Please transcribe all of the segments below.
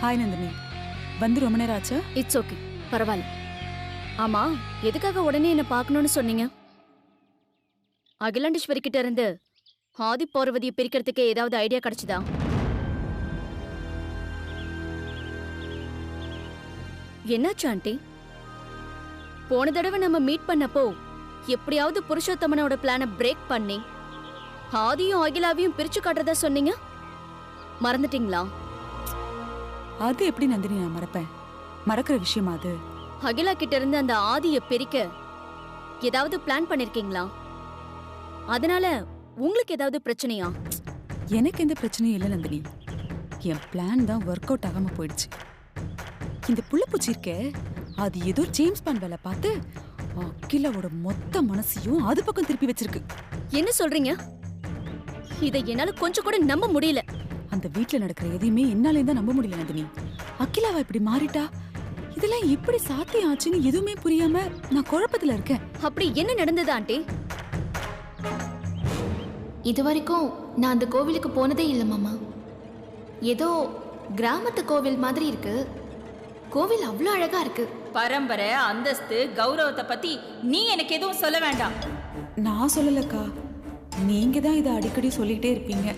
Hi Nandini. வந்து ரொம்ப நேரம் ஆச்சா? இட்ஸ் ஓகே, பரவாயில்ல. ஆமா, எதுக்காக உடனே என்ன பார்க்கணும்னு சொன்னீங்க? அகிலாண்டேஸ்வரி கிட்ட இருந்து ஆதி பார்வதியை பிரிக்கிறதுக்கு ஏதாவது ஐடியா கிடைச்சதா? என்னாச்சு ஆண்டி? போன தடவை நம்ம மீட் பண்ணப்போ எப்படியாவது புருஷோத்தமனோட பிளானை பிரேக் பண்ணி ஆதியும் அகிலாவையும் பிரிச்சு காட்டுறதா சொன்னீங்க, மறந்துட்டீங்களா? அது எப்படி நந்தினி நான் மறப்பேன்? மறக்கிற விஷயமா அது? அகிலா கிட்ட இருந்து அந்த ஆதியை பிரிக்க ஏதாவது பிளான் பண்ணிருக்கீங்களா? அதனால உங்களுக்கு ஏதாவது பிரச்சனையா? எனக்கு எந்த பிரச்சனையும் இல்லை நந்தினி. என் பிளான் தான் ஒர்க் அவுட் ஆகாம போயிடுச்சு. இந்த புள்ளப்பூச்சி இருக்கே, அது ஏதோ ஜேம்ஸ் பாண்ட் வேலை பார்த்து அகிலாவோட மொத்த மனசையும் அது பக்கம் திருப்பி வச்சிருக்கு. என்ன சொல்றீங்க? இதை என்னால கொஞ்சம் கூட நம்ப முடியல. அந்த வீட்டுல நடக்கிற எதையுமே என்னாலே தான் நம்ப முடியல நந்தினி. அகிலாவா இப்படி மாறிட்டா? இதெல்லாம் எப்படி சாத்தியம் ஆச்சுன்னு எதுவுமே புரியாம நான் குழப்பத்துல இருக்கேன். அப்படி என்ன நடந்தது ஆண்டி? இது வரைக்கும் நான் அந்த கோவிலுக்கு போனதே இல்லை மாமா. ஏதோ கிராமத்து கோவில் மாதிரி இருக்கு. கோவில் அவ்வளோ அழகா இருக்கு. பரம்பரை, அந்தஸ்து, கௌரவத்தை பத்தி நீ எனக்கு எதுவும் சொல்ல வேண்டாம். நான் சொல்லலக்கா, நீங்க தான் இதை அடிக்கடி சொல்லிட்டே இருப்பீங்க.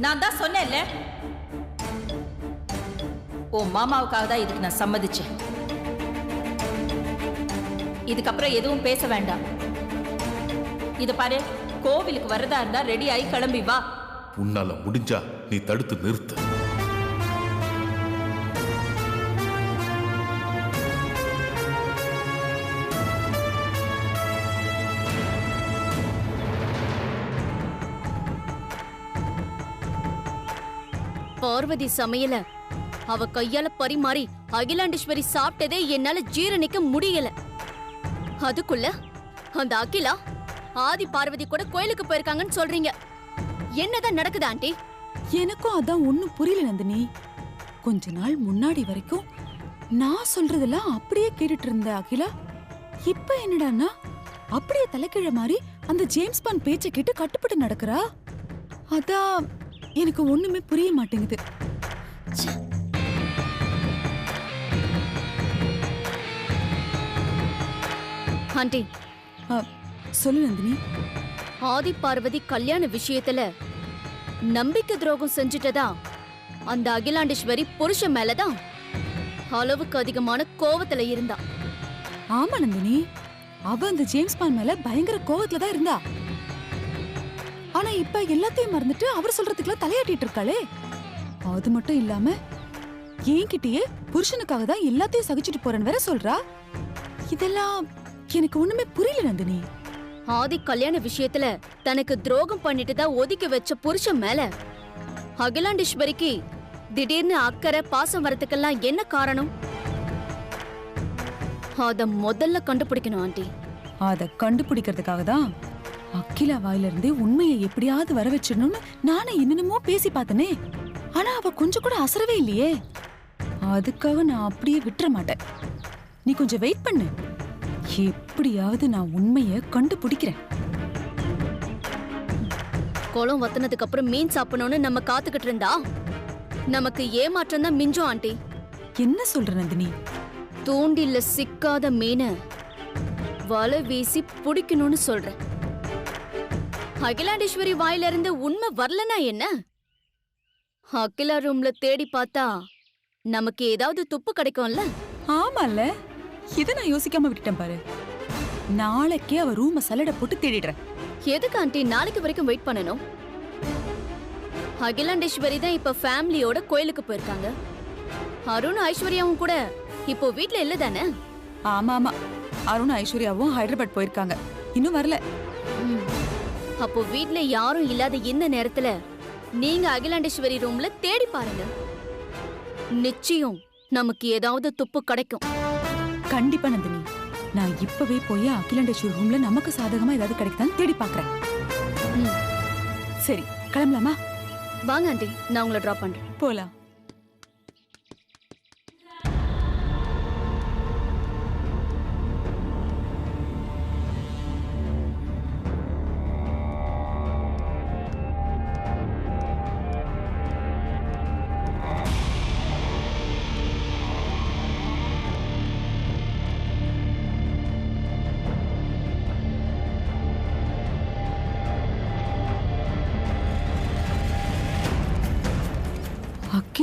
நான் தான் சொன்னேன்ல, ஓ மாமாவுக்காக தான் இதுக்கு நான் சம்மதிச்சேன். இதுக்கப்புறம் எதுவும் பேச வேண்டாம். இது பாரு, கோவிலுக்கு வரதா இருந்தா ரெடி ஆகி கிளம்பி வா. உன்னால முடிஞ்சா நீ தடுத்து நிறுத்து. பார்வதி சமையல அவ கையால பரிமாறி அகிலாண்டேஸ்வரி சாப்பிட்டதே என்னால ஜீரணிக்க முடியல. அதுக்குள்ள அந்த அகிலா ஆதி பார்வதி கூட கோயிலுக்கு போயிருக்காங்கன்னு சொல்றீங்க. என்னதான் நடக்குது ஆண்டி? எனக்கும் அதான் ஒண்ணும் புரியல நந்தினி. கொஞ்ச நாள் முன்னாடி வரைக்கும் நான் சொல்றதெல்லாம் அப்படியே கேட்டுட்டு இருந்த அகிலா, இப்ப என்னடான்னா அப்படியே தலைக்கீழ மாதிரி அந்த ஜேம்ஸ் பாண்ட் பேச்சை கேட்டு கட்டுப்பட்டு நடக்கிறா. அதான் எனக்கு ஒண்ணுமே புரிய மாட்டேங்குது. ஆண்டி, சொல்லு நந்தினி. ஆதி பார்வதி கல்யாண விஷயத்துல நம்பிக்கை துரோகம் செஞ்சுட்டதா அந்த அகிலாண்டேஸ்வரி புருஷன் மேலதான் அளவுக்கு அதிகமான கோவத்துல இருந்தா. ஆமா நந்தினி, அவ அந்த ஜேம்ஸ் பாண்ட் மேல பயங்கர கோவத்துல தான் இருந்தா. ஆனா இப்ப எல்லாத்தையும் மறந்துட்டு அவர் சொல்றதுக்குலாம் தலையாட்டிட்டு இருக்காளே. அது மட்டும் இல்லாம என்கிட்டயே புருஷனுக்காக தான் எல்லாத்தையும் சகிச்சுட்டு போறேன்னு வேற சொல்றா. இதெல்லாம் எனக்கு ஒண்ணுமே புரியல நந்தினி. ஆதி கல்யாண விஷயத்துல தனக்கு துரோகம் பண்ணிட்டு தான் ஒதுக்கி வச்ச புருஷன் மேல அகிலாண்டேஸ்வரிக்கு திடீர்னு அக்கறை பாசம் வரதுக்கெல்லாம் என்ன காரணம்? அத முதல்ல கண்டுபிடிக்கணும் ஆண்டி. அத கண்டுபிடிக்கிறதுக்காக தான் அகிலா வாயில இருந்து உண்மையை எப்படியாவது வர வச்சிடணும்னு நானே என்னென்னமோ பேசி பார்த்தனே. ஆனா அவ கொஞ்சம் கூட அசரவே இல்லையே. அதுக்காக நான் அப்படியே விட்டுற மாட்டேன். நீ கொஞ்சம் வெயிட் பண்ணு, எப்படியாவது நான் உண்மையை கண்டுபிடிக்கிறேன். குளம் வத்தினதுக்கு அப்புறம் மீன் சாப்பிடணும்னு நம்ம காத்துக்கிட்டு இருந்தா நமக்கு ஏமாற்றம் தான் மிஞ்சும் ஆண்டி. என்ன சொல்ற நந்தினி? தூண்டில்ல சிக்காத மீனை வலை வீசி பிடிக்கணும்னு சொல்றேன். அகிலாண்டேஸ்வரி வாயில இருந்து உண்மை வரலனா என்ன? அகிலா ரூம்ல தேடி பார்த்தா நமக்கு ஏதாவது துப்பு கிடைக்கும்ல? ஆமால, இத நான் யோசிக்காம விட்டுட்டேன் பாரு. நாளைக்கே அவ ரூம சலட போட்டு தேடிடுறேன். எதுக்கு ஆண்டி நாளைக்கு வரைக்கும் வெயிட் பண்ணணும்? அகிலாண்டேஸ்வரி தான் இப்ப ஃபேமிலியோட கோயிலுக்கு போயிருக்காங்க. அருண் ஐஸ்வர்யாவும் கூட இப்போ வீட்ல இல்ல தானே? ஆமா ஆமா, அருண் ஐஸ்வர்யாவும் ஹைதராபாத் போயிருக்காங்க, இன்னும் வரல. அப்போ வீட்ல யாரும் இல்லாத இந்த நேரத்துல நீங்க அகிலாண்டேஸ்வரி ரூம்ல தேடி பாருங்க. நிச்சயம் நமக்கு ஏதாவது துப்பு கிடைக்கும். கண்டிப்பா நந்தினி, நான் இப்பவே போய் அகிலாண்டேஸ்வரி ரூம்ல நமக்கு சாதகமா ஏதாவது கிடைக்குதான்னு தேடி பாக்குறேன். சரி, கிளம்பலாமா? வாங்க ஆண்டி, நான் உங்களை டிராப் பண்றேன். போலாம்.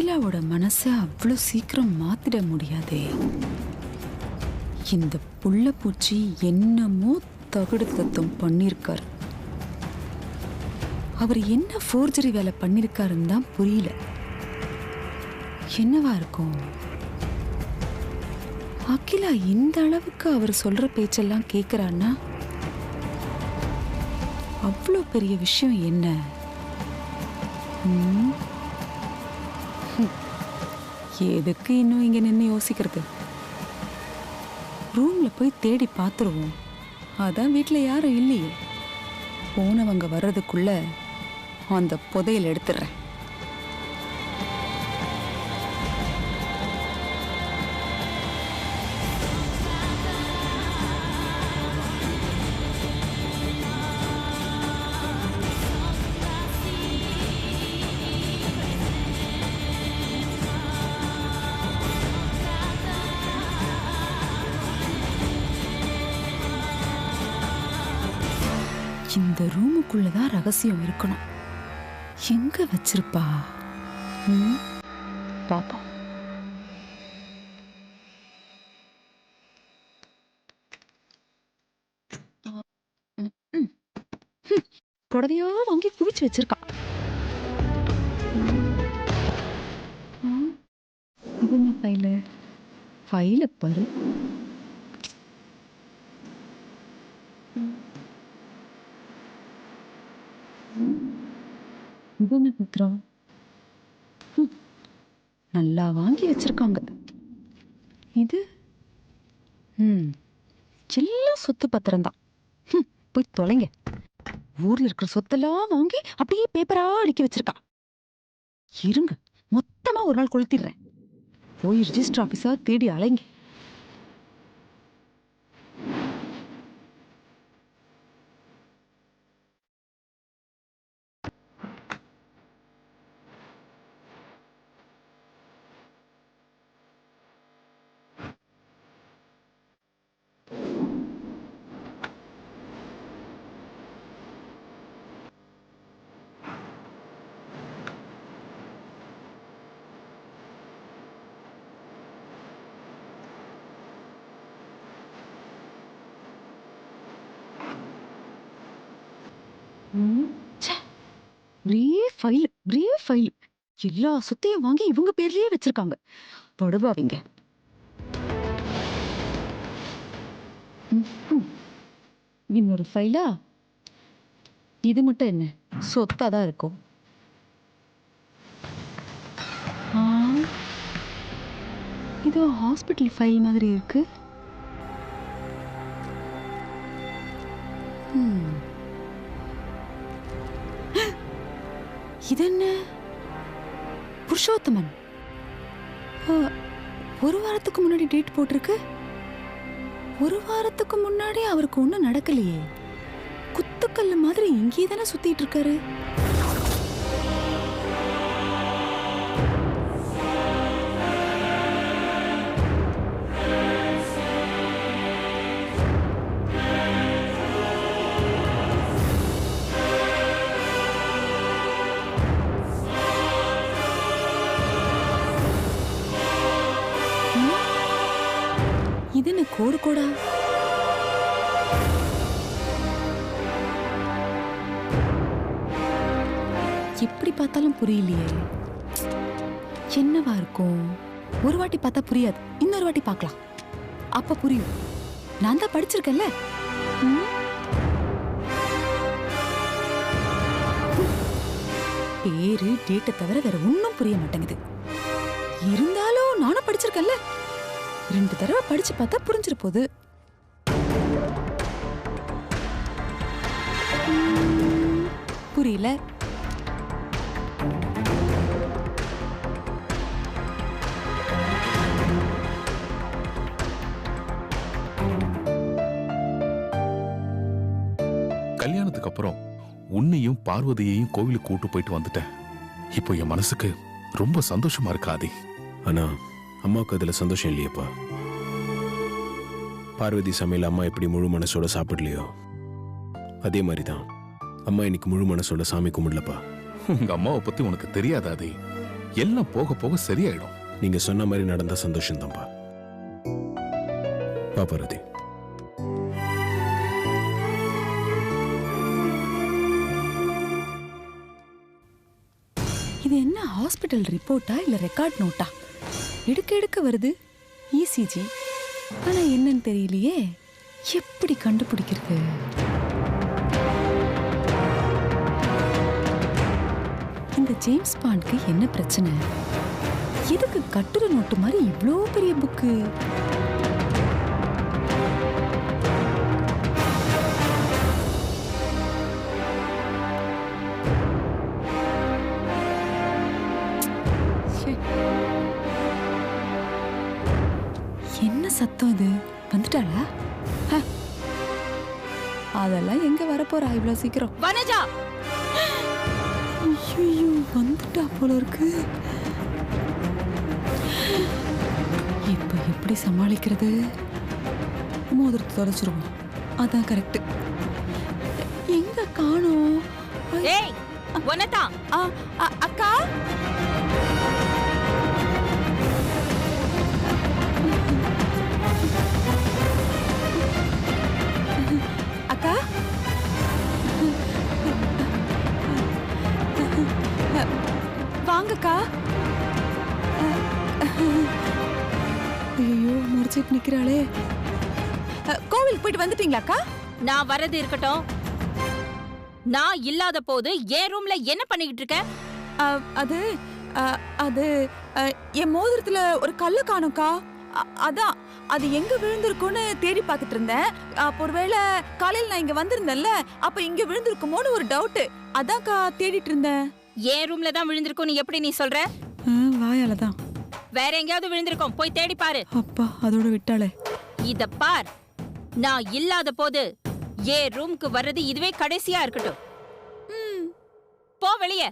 அகிலாவோட மனசை அவ்வளோ சீக்கிரம் மாத்திட முடியாதே. இந்த புள்ள பூச்சி என்னமோ தகுடு தத்துவம் பண்ணிருக்காரு. அவர் என்ன ஃபோர்ஜரி வேலை பண்ணிருக்காருன்னு தான் புரியல. என்னவா இருக்கும்? அகிலா இந்த அளவுக்கு அவர் சொல்ற பேச்செல்லாம் கேட்கிறான்னா அவ்வளோ பெரிய விஷயம் என்ன? எதுக்கு இன்னும் இங்க நின்று யோசிக்கிறது? ரூம்ல போய் தேடி பார்த்துருவோம். அதான் வீட்டில் யாரும் இல்லையே. போனவங்க வர்றதுக்குள்ள அந்த புதையல் எடுத்துடுறேன். இந்த ரூமுக்குள்ளதான் ரகசியம் இருக்கணும். எங்க வச்சிருப்பா? பாப்போம். புடவையா வாங்கி குவிச்சு வச்சிருக்கா. இது என்ன ஃபைலு? ஃபைல பாரு. இது என்ன பத்திரம்? நல்லா வாங்கி வச்சிருக்காங்க. இது எல்லாம் சொத்து பத்திரம் தான். போய் தொலைங்க. ஊர்ல இருக்கிற சொத்தெல்லாம் வாங்கி அப்படியே பேப்பரா அடுக்கி வச்சிருக்கா. இருங்க, மொத்தமா ஒரு நாள் கொளுத்திடுறேன். போய் ரிஜிஸ்டர் ஆபீஸா தேடி அலைங்க. எல்லா சொத்தையும் வாங்கி இவங்க பேர்லயே வச்சிருக்காங்க. படுபாவீங்க. இன்னொரு ஃபைலா? இது மட்டும் என்ன சொத்தாதான் இருக்கும். இது ஹாஸ்பிட்டல் ஃபைல் மாதிரி இருக்கு. இது என்ன? புருஷோத்தமன். ஒரு வாரத்துக்கு முன்னாடி டேட் போட்டிருக்கு. ஒரு வாரத்துக்கு முன்னாடி அவருக்கு ஒன்றும் நடக்கலையே. குத்துக்கல்லு மாதிரி இங்கே தானே சுத்திட்டு இருக்காரு. இது என்ன கோடு கோடா? எப்படி பார்த்தாலும் புரியலையே. என்னவா இருக்கும்? ஒரு வாட்டி பார்த்தா புரியாது, இன்னொரு வாட்டி பார்க்கலாம், அப்ப புரியும். நான் தான் படிச்சிருக்கேன்ல. பேரு டேட்டை தவிர வேற ஒன்னும் புரிய மாட்டேங்குது. இருந்தாலும் நானும் படிச்சிருக்கேன்ல. 2 தடவை படிச்சு பார்த்தா புரிஞ்சிரு போகுது. புரியல. கல்யாணத்துக்கு அப்புறம் உன்னையும் பார்வதியையும் கோவிலுக்கு கூட்டு போயிட்டு வந்துட்டேன். இப்போ என் மனசுக்கு ரொம்ப சந்தோஷமா இருக்காதே. ஆனா அம்மாவுக்கு அதுல சந்தோஷம் இல்லையப்பா. பார்வதி சமையல் அம்மா எப்படி முழு மனசோட சாப்பிடலையோ அதே மாதிரிதான் அம்மா இன்னைக்கு முழு மனசோட சாமி கும்பிடலப்பா. உங்க அம்மாவை பத்தி உனக்கு தெரியாதாதே. எல்லாம் போக போக சரியாயிடும். நீங்க சொன்ன மாதிரி நடந்த சந்தோஷம் தான்ப்பா. பார்வதி, இது என்ன ஹாஸ்பிட்டல் ரிப்போர்ட்டா இல்ல ரெக்கார்ட் நோட்டா? எடுக்க எடுக்க வருது இசிஜி. ஆனா என்னன்னு தெரியலையே. எப்படி கண்டுபிடிக்கிறது? இந்த ஜேம்ஸ் பாண்டுக்கு என்ன பிரச்சனை? எதுக்கு கட்டுரை நோட்டு மாதிரி இவ்ளோ பெரிய புக்கு? என்ன சத்தம் இது? வந்துட்டாளா? அதெல்லாம் எங்க வரப்போறா இவ்வளவு சீக்கிரம்? வனஜா, ஐயோ, வந்துட்டா போல இருக்கு. இப்ப எப்படி சமாளிக்கிறது? மோதிரத்தை தொலைச்சிருவோம், அதான் கரெக்ட். எங்க காணோம்? ஏய் வனதா, அக்கா, அக்கா, வாங்கக்கா. ஐயோ, முறைச்சிட்டு நிக்கிறாளே. கோவிலுக்கு போயிட்டு வந்துட்டீங்களாக்கா? நான் வரது இருக்கட்டும். நான் இல்லாத போது என் ரூம்ல என்ன பண்ணிக்கிட்டு இருக்க? அது அது என் மோதிரத்துல ஒரு கல்லு காணும்க்கா. அதான் அது எங்க விழுந்திருக்கும்னு தேடி பார்த்துட்டு இருந்தேன். அப்போ ஒருவேளை காலையில் நான் இங்க வந்திருந்தேன்ல, அப்ப இங்க விழுந்திருக்குமோன்னு ஒரு டவுட். அதான்க்கா தேடிட்டு இருந்தேன். என் ரூம்ல தான் விழுந்திருக்கும் நீ எப்படி நீ சொல்ற? வாயால தான். வேற எங்கேயாவது விழுந்திருக்கும், போய் தேடி பாரு. அப்பா அதோட விட்டாளே. இத பார், நான் இல்லாத போது என் ரூம்க்கு வர்றது இதுவே கடைசியா இருக்கட்டும். போ வெளியே.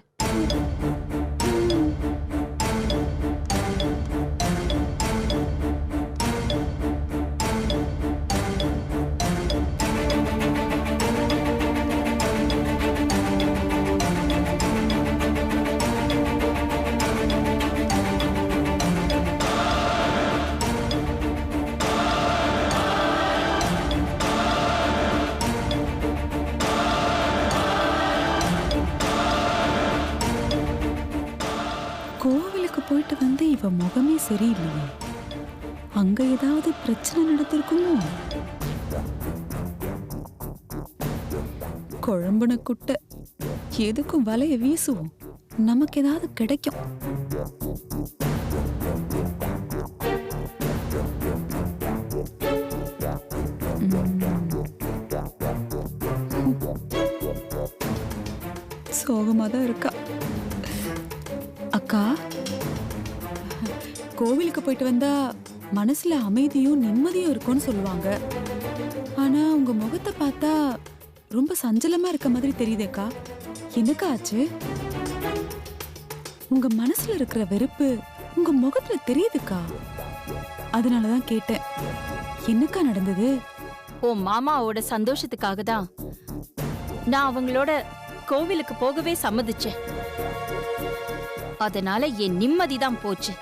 கோவிலுக்கு போயிட்டு வந்து இவ முகமே சரியில்லையே. அங்க ஏதாவது பிரச்சனை நடந்திருக்குமோ? குழம்புன குட்டை, எதுக்கும் வலைய வீசுவோம், நமக்கு ஏதாவது கிடைக்கும். சோகமாதான் இருக்கா. அக்கா, கோவிலுக்கு போயிட்டு வந்தா மனசுல அமைதியும் நிம்மதியும் இருக்கும்னு சொல்லுவாங்க. ஆனா உங்க முகத்தை பார்த்தா ரொம்ப சஞ்சலமா இருக்க மாதிரி தெரியுதேக்கா. என்னக்கா ஆச்சு? உங்க மனசுல இருக்கிற வெறுப்பு உங்க முகத்துல தெரியுதுக்கா. அதனாலதான் கேட்டேன், என்னக்கா நடந்தது? உன் மாமாவோட சந்தோஷத்துக்காக தான் நான் அவங்களோட கோவிலுக்கு போகவே சம்மதிச்சேன். அதனால என் நிம்மதி தான் போச்சு.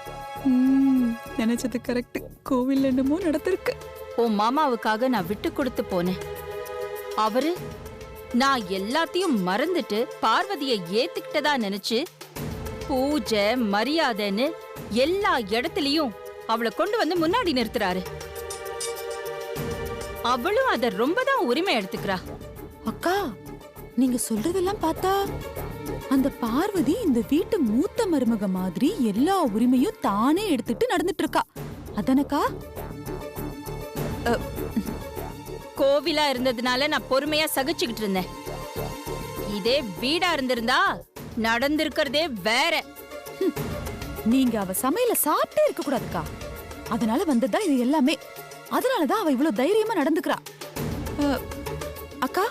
நினைச்சது கரெக்ட். கோவில் என்னமோ நடந்திருக்கு. உன் மாமாவுக்காக நான் விட்டு கொடுத்து போனேன். அவரு நான் எல்லாத்தையும் மறந்துட்டு பார்வதியை ஏத்துக்கிட்டதா நினைச்சு பூஜை மரியாதைன்னு எல்லா இடத்துலயும் அவளை கொண்டு வந்து முன்னாடி நிறுத்துறாரு. அவளும் அத ரொம்ப தான் உரிமை எடுத்துக்கிறா. அக்கா, நீங்க சொல்றதெல்லாம் பார்த்தா அந்த பார்வதி இந்த வீட்டு மூத்த மருமக மாதிரி எல்லா உரிமையும் தானே எடுத்துட்டு நடந்துட்டு இருக்கா. அதானக்கா? கோவிலா இருந்ததுனால நான் பொறுமையா சகிச்சுக்கிட்டு இருந்தேன். இதே வீடா இருந்திருந்தா நடந்திருக்கிறதே வேற. நீங்க அவ சமையல சாப்பிட்டே இருக்க கூடாதுக்கா. அதனால வந்ததா இது எல்லாமே. அதனாலதான் அவ இவ்வளவு தைரியமா நடந்துக்கிறா. அக்கா,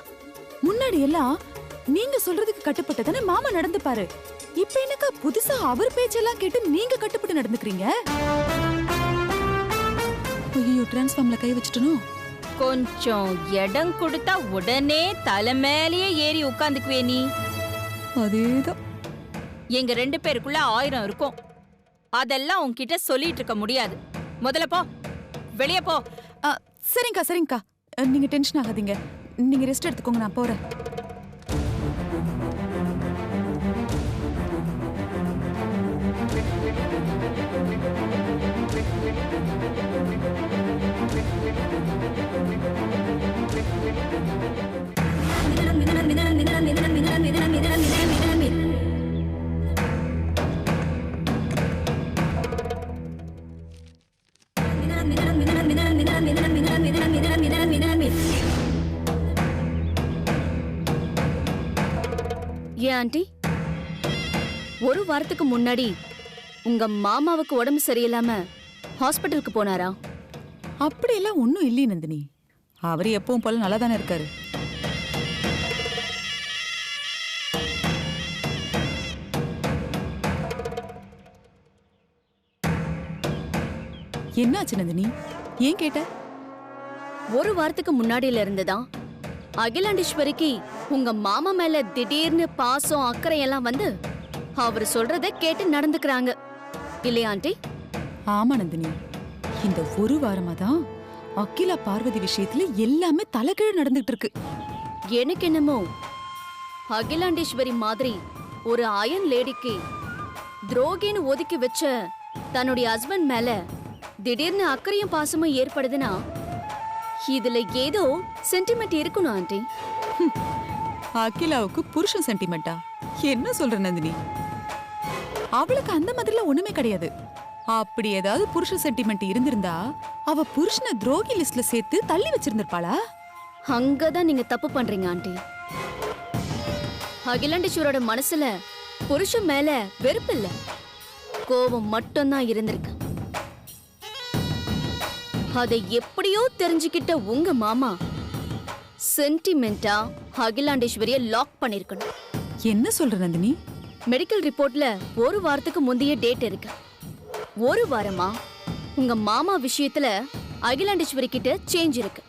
முன்னாடி எல்லாம் நீங்க சொல்றதுக்கு கட்டுப்பட்டு தானே மாமா நடந்து பாரு. இப்ப என்னக்கா புதுசா அவர் பேச்செல்லாம் கேட்டு நீங்க கட்டுப்பட்டு நடந்துக்கிறீங்க? ஐயோ, டிரான்ஸ்ஃபார்ம்ல கை வச்சுட்டனும். கொஞ்சம் இடம் கொடுத்தா உடனே தலை மேலேயே ஏறி உட்காந்துக்குவே நீ. அதேதான். எங்க 2 பேருக்குள்ள 1000 இருக்கும். அதெல்லாம் உன்கிட்ட சொல்லிட்டு இருக்க முடியாது. முதல்ல போ, வெளியே போ. சரிங்கக்கா சரிங்கக்கா, நீங்க டென்ஷன் ஆகாதீங்க. நீங்க ரெஸ்ட் எடுத்துக்கோங்க, நான் போறேன். ஏன் ஆண்டி, ஒரு வாரத்துக்கு முன்னாடி உங்க மாமாவுக்கு உடம்பு சரியில்லாம ஹாஸ்பிட்டலுக்கு போனாரா? அப்படியெல்லாம் ஒன்றும் இல்லையே நந்தினி. அவர் எப்பவும் போல நல்லா தானே இருக்காரு. என்னாச்சு நந்தினி, ஏன் கேட்ட? ஒரு வாரத்துக்கு முன்னாடியில இருந்துதான் அகிலாண்டேஸ்வரிக்கு உங்க மாமா மேல திடீர்னு பாசம் அக்கறை எல்லாம் வந்து அவர் சொல்றத கேட்டு நடந்துக்கிறாங்க இல்லையா ஆண்டி? ஆமா நந்தினி, இந்த ஒரு வாரமா தான் அகிலா பார்வதி விஷயத்துல எல்லாமே தலைகீழ் நடந்துட்டு இருக்கு. எனக்கு என்னமோ அகிலாண்டேஸ்வரி மாதிரி ஒரு அயன் லேடிக்கு துரோகின்னு ஒதுக்கி வச்ச தன்னுடைய ஹஸ்பண்ட் மேல திடீர்னு அக்கறையும் பாசமும் ஏற்படுதுன்னா இதுல ஏதோ சென்டிமெண்ட் இருக்கணும் ஆண்டி. அகிலாவுக்கு புருஷன் சென்டிமெண்டா? என்ன சொல்ற நந்தினி? அவளுக்கு அந்த மாதிரிலாம் ஒண்ணுமே கிடையாது. அப்படி ஏதாவது புருஷ சென்டிமெண்ட் இருந்திருந்தா அவ புருஷனை துரோகி லிஸ்ட்ல சேர்த்து தள்ளி வச்சிருந்திருப்பாளா? அங்கதான் நீங்க தப்பு பண்றீங்க ஆண்டி. அகிலாண்டேஸ்வரோட மனசுல புருஷன் மேல வெறுப்பு இல்ல, கோபம் மட்டும்தான் இருந்திருக்கு. அதை எப்படியோ தெரிஞ்சுக்கிட்ட உங்க மாமா சென்டிமெண்டா அகிலாண்டேஸ்வரிய லாக் பண்ணிருக்கணும். என்ன சொல்ற நந்தினி? மெடிக்கல் ரிப்போர்ட்ல ஒரு வாரத்துக்கு முந்தைய டேட் இருக்கு. ஒரு வாரமா உங்க மாமா விஷயத்துல அகிலாண்டேஸ்வரி கிட்ட சேஞ்ச் இருக்கு.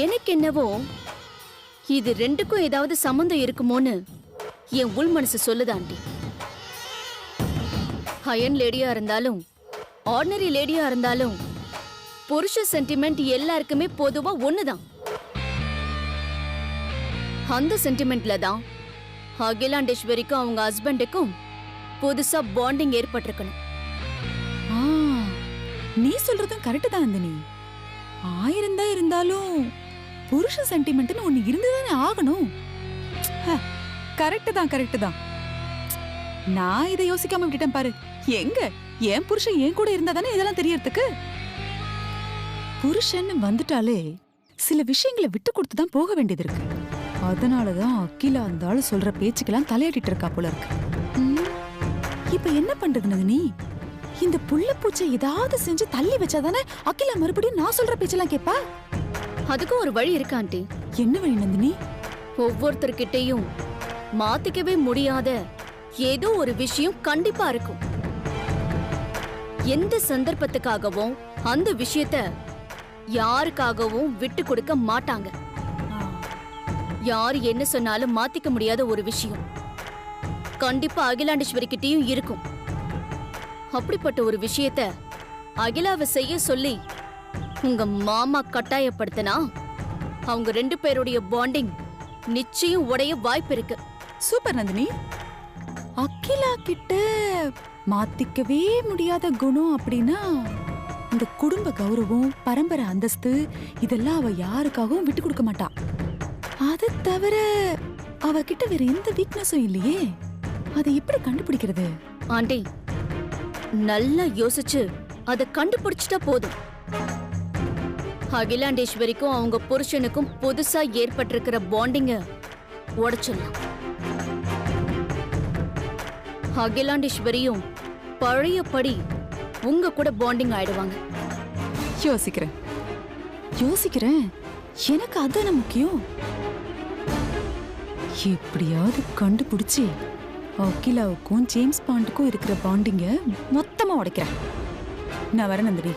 எனக்கு என்னவோ இது ரெண்டுக்கும் ஏதாவது சம்பந்தம் இருக்குமோன்னு என் உள் மனசு சொல்லுதாண்டி. அயன் லேடியா இருந்தாலும் ஆர்டினரி லேடியா இருந்தாலும் புருஷ சென்டிமெண்ட் எல்லாருக்குமே பொதுவா ஒண்ணுதான். அந்த சென்டிமெண்ட்ல தான் அகிலாண்டேஸ்வரிக்கும் அவங்க ஹஸ்பண்டுக்கும் புதுசா பாண்டிங் ஏற்பட்டிருக்கணும். நீ சொல்றதும் கரெக்ட் தான் நந்தினி. 1000 தான் இருந்தாலும் புருஷ சென்டிமெண்ட்னு ஒண்ணு இருந்துதானே ஆகணும். கரெக்ட் தான் கரெக்ட் தான். நான் இதை யோசிக்காம விட்டுட்டேன் பாரு. எங்க என் புருஷன் என் கூட இருந்தா தானே இதெல்லாம் தெரியறதுக்கு. புருஷன் வந்துட்டாலே சில விஷயங்களை விட்டு கொடுத்து தான் போக வேண்டியது இருக்கு. அதனாலதான் அகிலா அந்த ஆளு சொல்ற பேச்சுக்கெல்லாம் தலையாட்டிட்டு இருக்கா போல இருக்கு. இப்ப என்ன பண்றது நந்தினி? இந்த புள்ள பூச்சை ஏதாவது செஞ்சு தள்ளி வச்சாதானே அகிலா மறுபடியும் நான் சொல்ற பேச்செல்லாம் கேப்பா. அதுக்கும் ஒரு வழி இருக்கு ஆண்டி. என்ன வழி நந்தினி? ஒவ்வொருத்தர்கிட்டையும் மாத்திக்கவே முடியாத ஏதோ ஒரு விஷயம் கண்டிப்பா இருக்கும். எந்த சந்தர்ப்பத்துக்காகவும் அந்த விஷயத்த யாருக்காகவும் விட்டு கொடுக்க மாட்டாங்க. யாரு என்ன சொன்னாலும் மாத்திக்க முடியாத ஒரு விஷயம் கண்டிப்பா அகிலாண்டேஸ்வரி கிட்டயும் இருக்கும். அப்படிப்பட்ட ஒரு விஷயத்த அகிலாவை செய்ய சொல்லி உங்க மாமா கட்டாயப்படுத்தினா அவங்க 2 பேருடைய பாண்டிங் நிச்சயம் உடைய வாய்ப்பு இருக்கு. சூப்பர் நந்தினி. அகிலா கிட்ட மாத்திக்கவே முடியாத குணம் அப்படின்னா இந்த குடும்ப கௌரவம், பரம்பரை அந்தஸ்து இதெல்லாம் அவ யாருக்காகவும் விட்டு கொடுக்க மாட்டா. அதை தவிர அவகிட்ட வேற எந்த வீக்னஸும் இல்லையே. அதை எப்படி கண்டுபிடிக்கிறது? ஆண்டி, நல்லா யோசிச்சு அதை கண்டுபிடிச்சிட்டா போதும். அகிலாண்டேஸ்வரிக்கும் அவங்க புருஷனுக்கும் புதுசா ஏற்பட்டிருக்கிற பாண்டிங்க உடைச்சிடலாம். அகிலாண்டேஸ்வரியும் பழையபடி உங்க கூட பாண்டிங் ஆயிடுவாங்க. யோசிக்கிறேன் யோசிக்கிறேன். எனக்கு அதான முக்கியம். எப்படியாவது கண்டுபிடிச்சி அகிலாவுக்கும் ஜேம்ஸ் பாண்டுக்கும் இருக்கிற பாண்டிங்க மொத்தமா உடைக்கிறேன். நான் வரேன் நந்தினி.